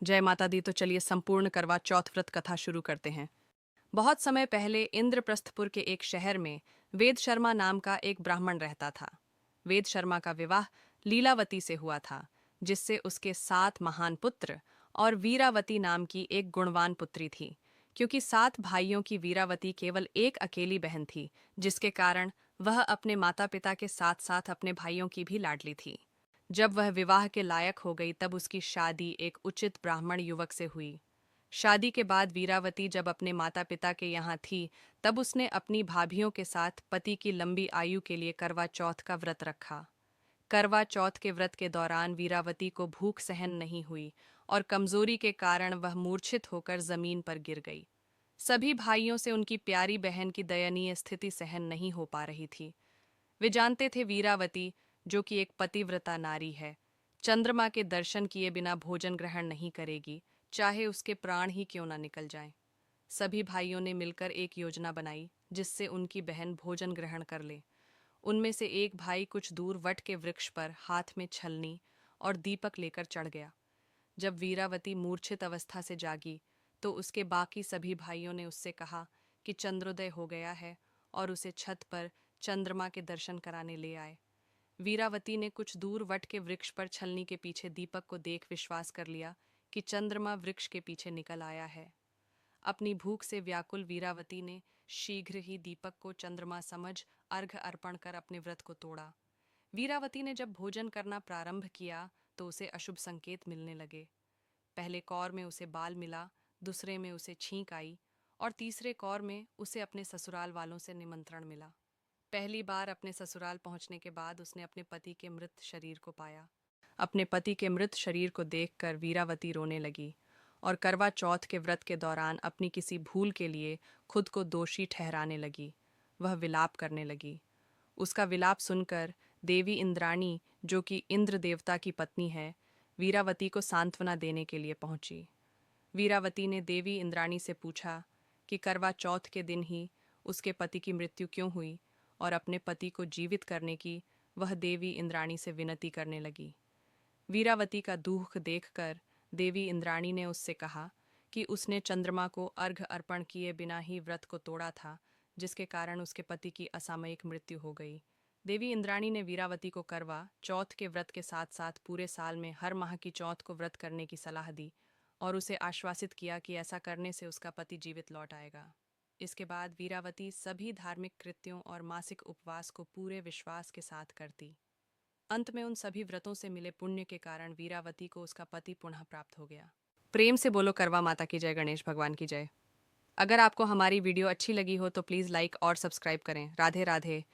जय माता दी। तो चलिए संपूर्ण करवा चौथ व्रत कथा शुरू करते हैं। बहुत समय पहले इंद्रप्रस्थपुर के एक शहर में वेद शर्मा नाम का एक ब्राह्मण रहता था। वेद शर्मा का विवाह लीलावती से हुआ था, जिससे उसके 7 महान पुत्र और वीरावती नाम की एक गुणवान पुत्री थी। क्योंकि 7 भाइयों की वीरावती केवल एक अकेली बहन थी, जिसके कारण वह अपने माता पिता के साथ साथ अपने भाइयों की भी लाडली थी। जब वह विवाह के लायक हो गई तब उसकी शादी एक उचित ब्राह्मण युवक से हुई। शादी के बाद वीरावती जब अपने माता पिता के यहाँ थी, तब उसने अपनी भाभियों के साथ पति की लंबी आयु के लिए करवा चौथ का व्रत रखा। करवा चौथ के व्रत के दौरान वीरावती को भूख सहन नहीं हुई और कमजोरी के कारण वह मूर्छित होकर जमीन पर गिर गई। सभी भाइयों से उनकी प्यारी बहन की दयनीय स्थिति सहन नहीं हो पा रही थी। वे जानते थे वीरावती, जो कि एक पतिव्रता नारी है, चंद्रमा के दर्शन किए बिना भोजन ग्रहण नहीं करेगी, चाहे उसके प्राण ही क्यों ना निकल जाएं। सभी भाइयों ने मिलकर एक योजना बनाई जिससे उनकी बहन भोजन ग्रहण कर ले। उनमें से एक भाई कुछ दूर वट के वृक्ष पर हाथ में छलनी और दीपक लेकर चढ़ गया। जब वीरावती मूर्छित अवस्था से जागी, तो उसके बाकी सभी भाइयों ने उससे कहा कि चंद्रोदय हो गया है और उसे छत पर चंद्रमा के दर्शन कराने ले आए। वीरावती ने कुछ दूर वट के वृक्ष पर छलनी के पीछे दीपक को देख विश्वास कर लिया कि चंद्रमा वृक्ष के पीछे निकल आया है। अपनी भूख से व्याकुल वीरावती ने शीघ्र ही दीपक को चंद्रमा समझ अर्घ्य अर्पण कर अपने व्रत को तोड़ा। वीरावती ने जब भोजन करना प्रारंभ किया तो उसे अशुभ संकेत मिलने लगे। पहले कौर में उसे बाल मिला, दूसरे में उसे छींक आई और तीसरे कौर में उसे अपने ससुराल वालों से निमंत्रण मिला। पहली बार अपने ससुराल पहुंचने के बाद उसने अपने पति के मृत शरीर को पाया। अपने पति के मृत शरीर को देखकर वीरावती रोने लगी और करवा चौथ के व्रत के दौरान अपनी किसी भूल के लिए खुद को दोषी ठहराने लगी। वह विलाप करने लगी। उसका विलाप सुनकर देवी इंद्राणी, जो कि इंद्र देवता की पत्नी है, वीरावती को सांत्वना देने के लिए पहुंची। वीरावती ने देवी इंद्राणी से पूछा कि करवा चौथ के दिन ही उसके पति की मृत्यु क्यों हुई, और अपने पति को जीवित करने की वह देवी इंद्राणी से विनती करने लगी। वीरावती का दुख देखकर देवी इंद्राणी ने उससे कहा कि उसने चंद्रमा को अर्घ्य अर्पण किए बिना ही व्रत को तोड़ा था, जिसके कारण उसके पति की असामयिक मृत्यु हो गई। देवी इंद्राणी ने वीरावती को करवा चौथ के व्रत के साथ साथ पूरे साल में हर माह की चौथ को व्रत करने की सलाह दी और उसे आश्वासित किया कि ऐसा करने से उसका पति जीवित लौट आएगा। इसके बाद वीरावती सभी धार्मिक कृत्यों और मासिक उपवास को पूरे विश्वास के साथ करती। अंत में उन सभी व्रतों से मिले पुण्य के कारण वीरावती को उसका पति पुनः प्राप्त हो गया। प्रेम से बोलो करवा माता की जय, गणेश भगवान की जय। अगर आपको हमारी वीडियो अच्छी लगी हो तो प्लीज़ लाइक और सब्सक्राइब करें। राधे राधे।